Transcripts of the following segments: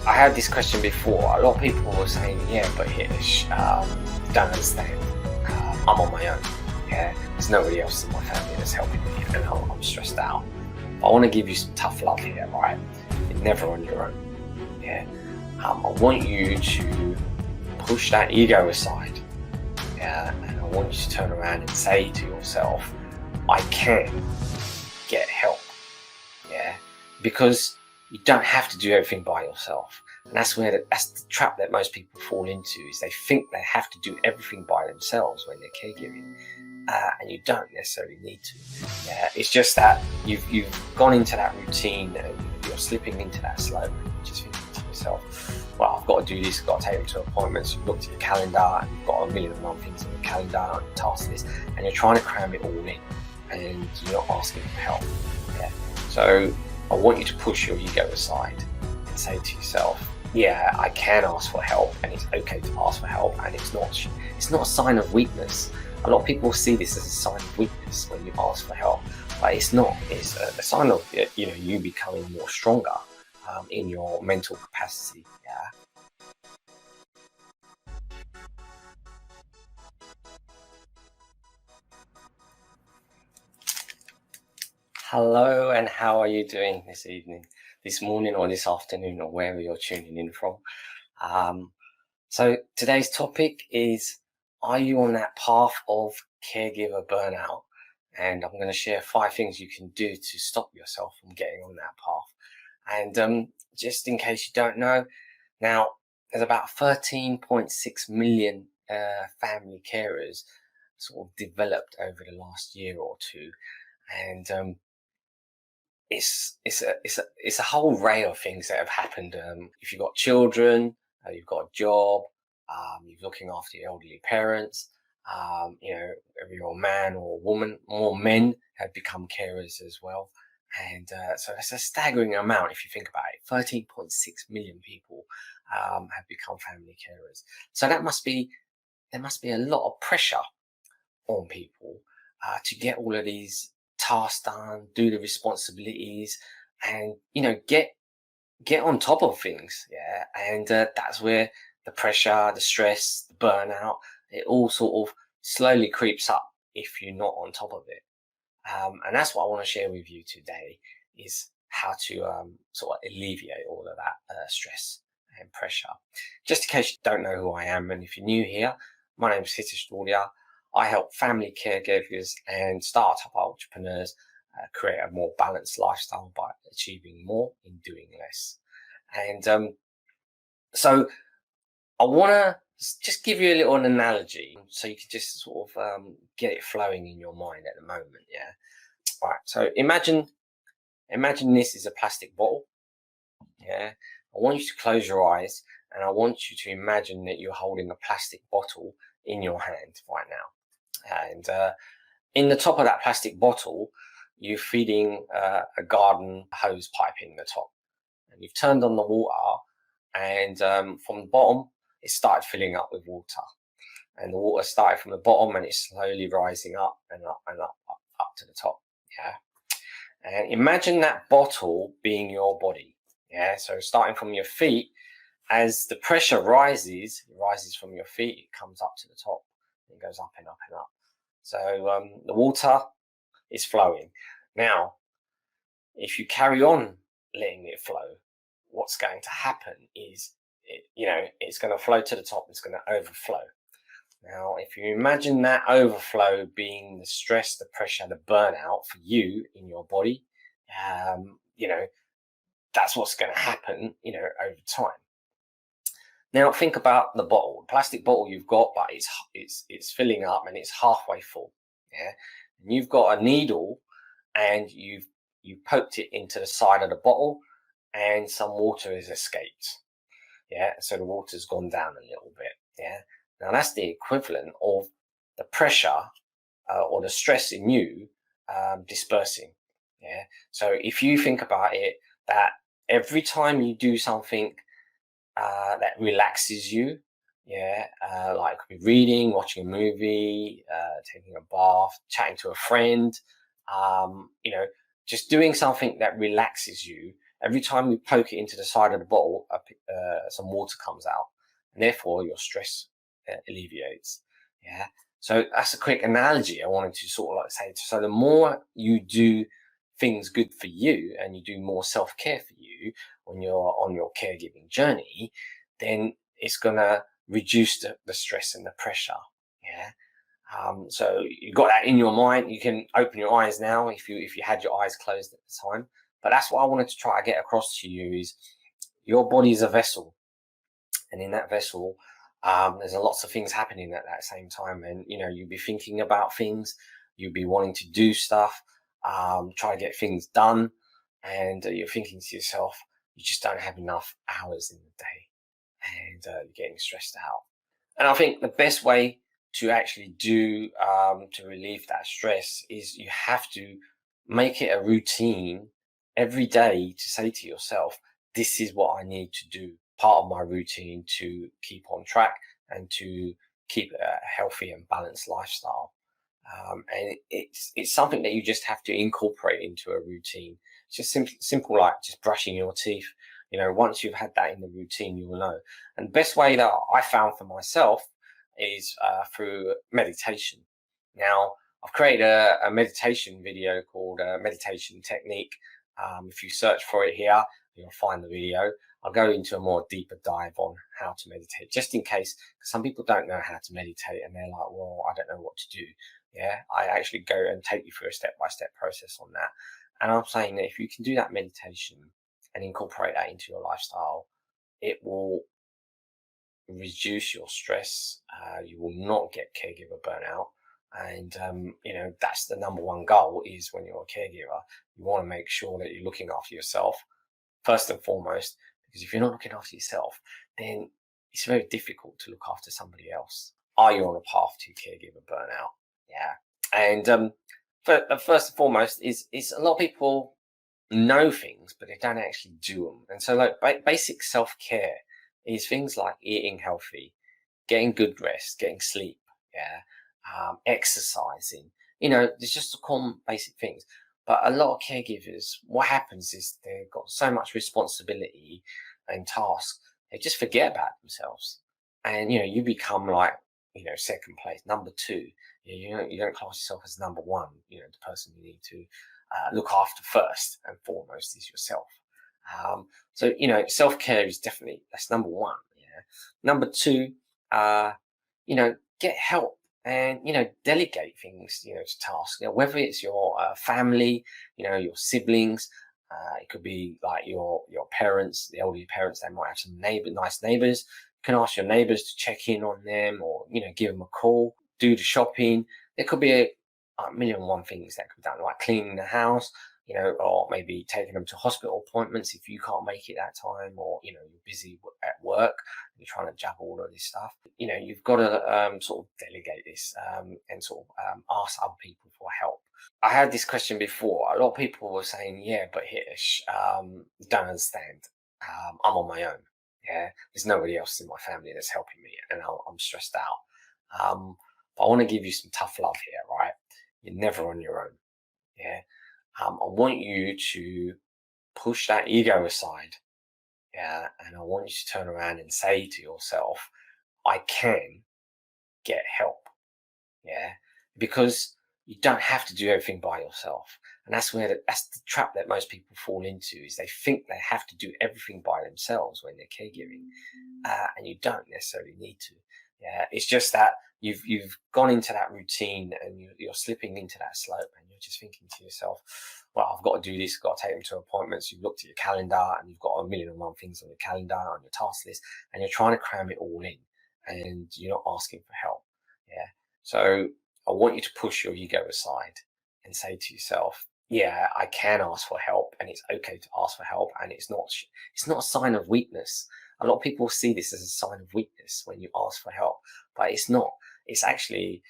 I had this question before. A lot of people were saying, yeah, but Hitesh, don't understand. I'm on my own. Yeah, there's nobody else in my family that's helping me, and I'm stressed out. I want to give you some tough love here, right? You're never on your own. Yeah, I want you to push that ego aside. Yeah, and I want you to turn around and say to yourself, I can get help. Yeah, because you don't have to do everything by yourself. And that's the trap that most people fall into, is they think they have to do everything by themselves when they're caregiving, and you don't necessarily need to. Yeah, it's just that you've gone into that routine and you're slipping into that slow. You're just thinking to yourself, well, I've got to do this, I've got to take them to appointments. You've looked at your calendar and you've got a million and one things on your calendar and task list, and you're trying to cram it all in, and you're not asking for help. Yeah. So I want you to push your ego aside and say to yourself, yeah, I can ask for help, and it's okay to ask for help, and it's not a sign of weakness. A lot of people see this as a sign of weakness when you ask for help, but it's not. It's a sign of you becoming more stronger in your mental capacity. Yeah. Hello, and how are you doing this evening, this morning, or this afternoon, or wherever you're tuning in from? So today's topic is, are you on that path of caregiver burnout? And I'm going to share 5 things you can do to stop yourself from getting on that path. And just in case you don't know, now there's about 13.6 million family carers sort of developed over the last year or two. And it's a whole array of things that have happened. If you've got children, you've got a job, you're looking after your elderly parents, if you're a man or a woman, more men have become carers as well. And so it's a staggering amount if you think about it. 13.6 million people have become family carers. So there must be a lot of pressure on people to get all of these tasks done, do the responsibilities, and get on top of things. Yeah, and that's where the pressure, the stress, the burnout, it all sort of slowly creeps up if you're not on top of it. And that's what I want to share with you today, is how to sort of alleviate all of that stress and pressure. Just in case you don't know who I am, and if you're new here, my name is Hitesh Daudia. I help family caregivers and startup entrepreneurs create a more balanced lifestyle by achieving more in doing less. And so I want to just give you a little analogy so you can just sort of get it flowing in your mind at the moment. Yeah. Right. So imagine this is a plastic bottle. Yeah. I want you to close your eyes, and I want you to imagine that you're holding a plastic bottle in your hand right now. And in the top of that plastic bottle, you're feeding a garden hose pipe in the top. And you've turned on the water, and from the bottom, it started filling up with water. And the water started from the bottom, and it's slowly rising up and up and up to the top. Yeah. And imagine that bottle being your body. Yeah. So starting from your feet, as the pressure rises, it rises from your feet, it comes up to the top. It goes up and up and up. So the water is flowing. Now, if you carry on letting it flow, what's going to happen is, it's going to flow to the top. It's going to overflow. Now, if you imagine that overflow being the stress, the pressure, the burnout for you in your body, that's what's going to happen, over time. Now think about the bottle, plastic bottle you've got, but it's filling up and it's halfway full. Yeah, and you've got a needle, and you've poked it into the side of the bottle, and some water has escaped. Yeah, so the water's gone down a little bit. Yeah, now that's the equivalent of the pressure or the stress in you dispersing. Yeah, so if you think about it, that every time you do something that relaxes you, like reading, watching a movie, taking a bath, chatting to a friend, just doing something that relaxes you Every time you poke it into the side of the bottle, some water comes out, and therefore your stress alleviates. Yeah. So that's a quick analogy I wanted to sort of like say. So the more you do things good for you and you do more self-care for you when you're on your caregiving journey, then it's gonna reduce the stress and the pressure. Yeah. So you've got that in your mind. You can open your eyes now if you had your eyes closed at the time. But that's what I wanted to try to get across to you is your body is a vessel, and in that vessel, there's lots of things happening at that same time. And you'll be thinking about things, you'll be wanting to do stuff, try to get things done, and you're thinking to yourself, you just don't have enough hours in the day, and you're getting stressed out. And I think the best way to actually do to relieve that stress is you have to make it a routine every day to say to yourself, this is what I need to do, part of my routine to keep on track and to keep a healthy and balanced lifestyle. And it's something that you just have to incorporate into a routine. It's just simple like just brushing your teeth. Once you've had that in the routine, you will know. And the best way that I found for myself is through meditation. Now, I've created a meditation video called Meditation Technique. If you search for it here, you'll find the video. I'll go into a more deeper dive on how to meditate, just in case, because some people don't know how to meditate and they're like, well, I don't know what to do. Yeah, I actually go and take you through a step-by-step process on that. And I'm saying that if you can do that meditation and incorporate that into your lifestyle, it will reduce your stress. You will not get caregiver burnout. And, that's the number one goal is when you're a caregiver, you want to make sure that you're looking after yourself first and foremost, because if you're not looking after yourself, then it's very difficult to look after somebody else. Are you on a path to caregiver burnout? Yeah. And first and foremost is a lot of people know things, but they don't actually do them. And so like basic self-care is things like eating healthy, getting good rest, getting sleep, yeah, exercising. There's just common basic things. But a lot of caregivers, what happens is they've got so much responsibility and tasks, they just forget about themselves. And you become like, second place, number two. You don't class yourself as number one. The person you need to look after first and foremost is yourself. So self-care is definitely, that's number one. Yeah. Number two, get help and delegate things to tasks. Whether it's your family, your siblings. It could be like your parents, the elderly parents. They might have some nice neighbors. You can ask your neighbors to check in on them, or give them a call, do the shopping. There could be a million and one things that could be done, like cleaning the house, or maybe taking them to hospital appointments if you can't make it that time, or you're busy at work, you're trying to juggle all of this stuff. You've got to sort of delegate this and sort of ask other people for help. I had this question before. A lot of people were saying, "Yeah, but Hitesh, you don't understand. I'm on my own. Yeah, there's nobody else in my family that's helping me, and I'm stressed out." But I want to give you some tough love here, right? You're never on your own. Yeah. I want you to push that ego aside. Yeah. And I want you to turn around and say to yourself, I can get help. Yeah. Because you don't have to do everything by yourself. And that's that's the trap that most people fall into, is they think they have to do everything by themselves when they're caregiving. And you don't necessarily need to. Yeah. It's just that you've gone into that routine and you're slipping into that slope, and you're just thinking to yourself, well, I've got to do this, I've got to take them to appointments. You've looked at your calendar and you've got a million and one things on your calendar, on your task list, and you're trying to cram it all in, and you're not asking for help. Yeah. So I want you to push your ego aside and say to yourself, yeah, I can ask for help, and it's okay to ask for help, and it's not a sign of weakness. A lot of people see this as a sign of weakness when you ask for help, but it's not. It's actually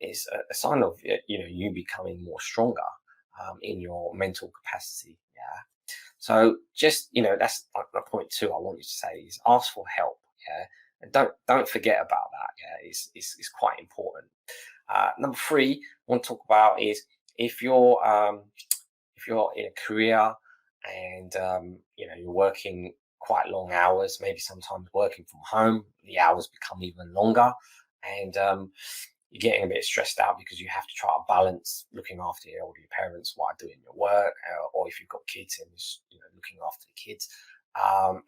it's a sign of you becoming more stronger in your mental capacity. Yeah. So just that's like point two. I want you to say is ask for help. Yeah. And don't forget about that. Yeah, it's quite important. Number three, I want to talk about is if you're in a career and you're working quite long hours, maybe sometimes working from home, the hours become even longer, and you're getting a bit stressed out because you have to try to balance looking after your elderly parents while doing your work, or if you've got kids and looking after the kids,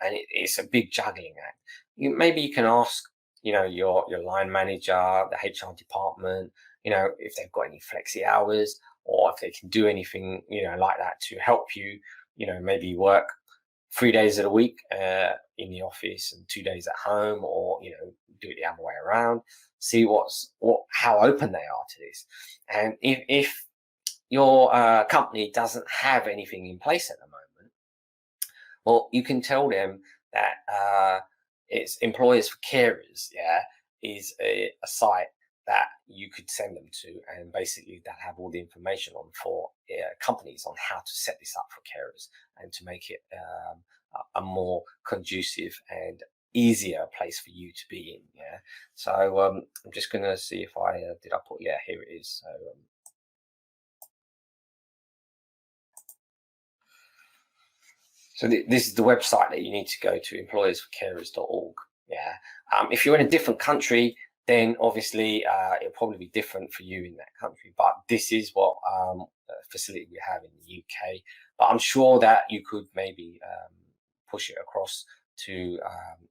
and it's a big juggling act. Maybe you can ask your line manager, the HR department, if they've got any flexi hours, or if they can do anything like that to help you. Maybe work 3 days of the week in the office and 2 days at home, or do it the other way around. See how open they are to this, and if your company doesn't have anything in place at the moment, well, you can tell them that it's Employers for Carers, yeah, is a site that you could send them to, and basically that have all the information on for companies on how to set this up for carers and to make it a more conducive and easier place for you to be in. Yeah. So I'm just going to see if I did I put, yeah, here it is. So this is the website that you need to go to, employersforcarers.org. Yeah. If you're in a different country, then obviously it'll probably be different for you in that country. But this is what facility we have in the UK. But I'm sure that you could maybe push it across to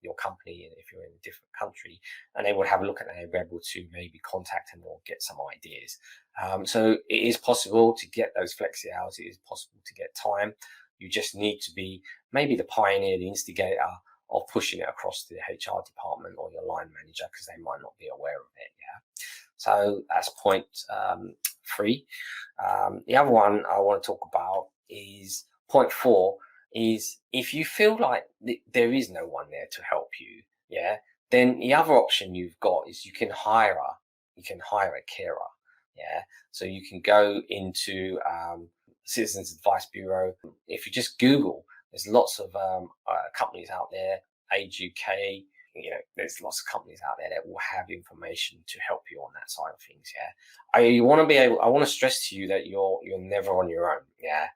your company if you're in a different country, and they would have a look at it and be able to maybe contact them or get some ideas. So it is possible to get those flexi hours. It is possible to get time. You just need to be maybe the pioneer, the instigator of pushing it across to the HR department or your line manager, because they might not be aware of it. Yeah. So that's point 3. The other one I want to talk about is point 4. Is if you feel like there is no one there to help you, yeah, then the other option you've got is you can hire a carer. Yeah. So you can go into Citizens Advice Bureau. If you just Google, there's lots of companies out there, Age UK, there's lots of companies out there that will have information to help you on that side of things. Yeah. I want to stress to you that you're never on your own. Yeah.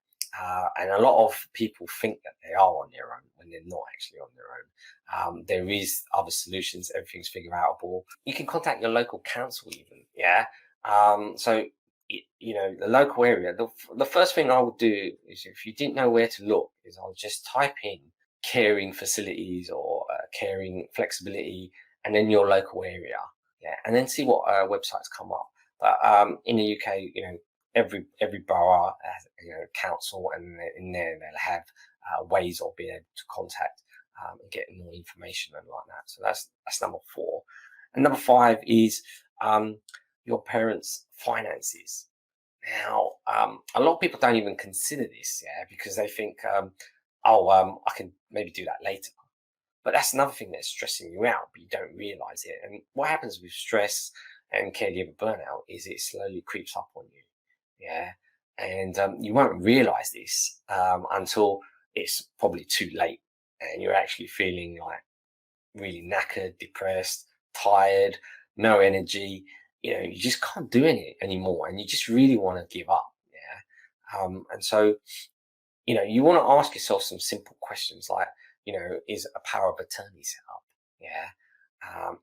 And a lot of people think that they are on their own when they're not actually on their own. There is other solutions. Everything's figure outable. You can contact your local council even. Yeah. So the local area. The first thing I would do is, if you didn't know where to look, is I'll just type in caring facilities or caring flexibility, and then your local area. Yeah, and then see what websites come up. But in the UK, every borough has council, and in there they'll have ways of being able to contact and get more information and like that. So that's number 4. And number 5 is your parents' finances. Now, a lot of people don't even consider this, yeah, because they think, I can maybe do that later. But that's another thing that's stressing you out, but you don't realize it. And what happens with stress and caregiver burnout is it slowly creeps up on you. Yeah. And you won't realize this until it's probably too late and you're actually feeling like really knackered, depressed, tired, no energy. You just can't do it anymore, and you just really want to give up. Yeah. And so, you want to ask yourself some simple questions like, is a power of attorney set up? Yeah.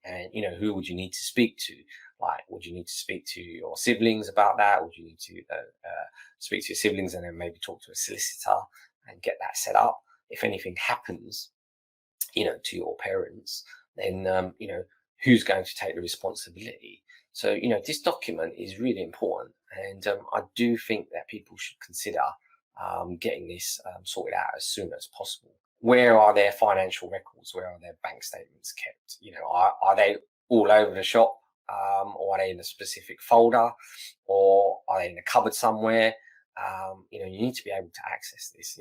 And who would you need to speak to? Like, would you need to speak to your siblings about that? Would you need to speak to your siblings and then maybe talk to a solicitor and get that set up? If anything happens, to your parents, then who's going to take the responsibility? So this document is really important, and I do think that people should consider getting this sorted out as soon as possible. Where are their financial records? Where are their bank statements kept? Are they all over the shop, or are they in a specific folder, or are they in a cupboard somewhere? You need to be able to access this.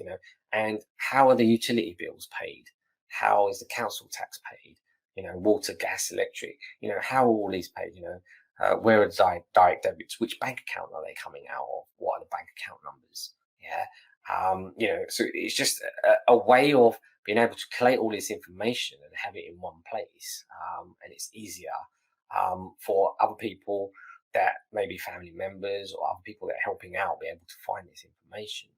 And how are the utility bills paid? How is the council tax paid? Water, gas, electric. How are all these paid? Where are the direct debits? Which bank account are they coming out of? What are the bank account numbers? Yeah. So it's just a way of being able to collate all this information and have it in one place. And it's easier for other people that maybe family members or other people that are helping out be able to find this information.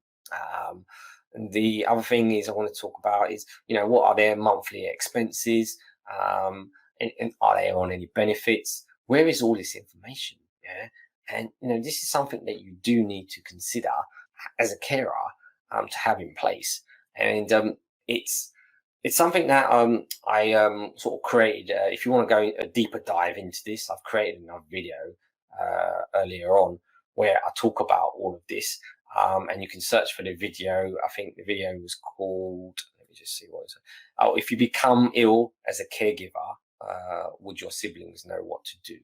And the other thing is I want to talk about is, what are their monthly expenses? And are they on any benefits? Where is all this information? Yeah. And, this is something that you do need to consider as a carer, to have in place. And it's something that I sort of created. If you want to go a deeper dive into this, I've created another video earlier on where I talk about all of this. And you can search for the video. I think the video was called, let me just see what it is. Oh, if you become ill as a caregiver, would your siblings know what to do?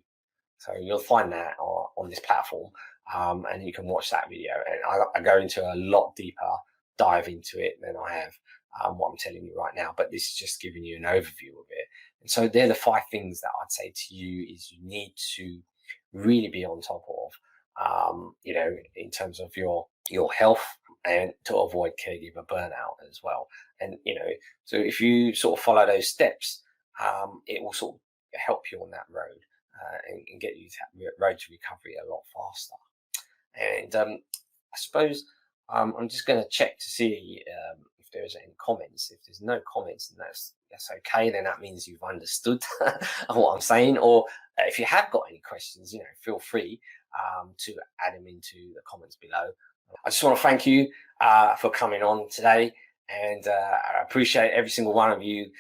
So you'll find that on this platform, and you can watch that video. And I go into a lot deeper dive into it than I have what I'm telling you right now. But this is just giving you an overview of it. And so they're the 5 things that I'd say to you is you need to really be on top of, in terms of your health, and to avoid caregiver burnout as well. And, so if you sort of follow those steps, it will sort of help you on that road, and get you to that road to recovery a lot faster. And I suppose I'm just going to check to see if there's any comments. If there's no comments, then that's okay. Then that means you've understood what I'm saying. Or if you have got any questions, feel free to add them into the comments below. I just want to thank you for coming on today, and I appreciate every single one of you.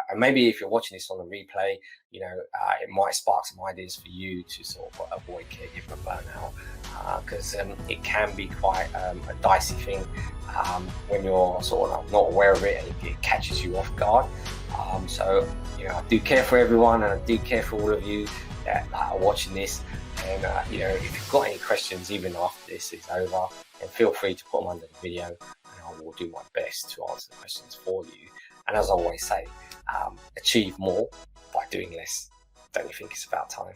And maybe if you're watching this on the replay, it might spark some ideas for you to sort of avoid caregiver burnout, because it can be quite a dicey thing when you're sort of not aware of it and it catches you off guard. So, I do care for everyone, and I do care for all of you that are watching this. And, if you've got any questions, even after this is over, then feel free to put them under the video, and I will do my best to answer the questions for you. And as I always say, achieve more by doing less. Don't you think it's about time?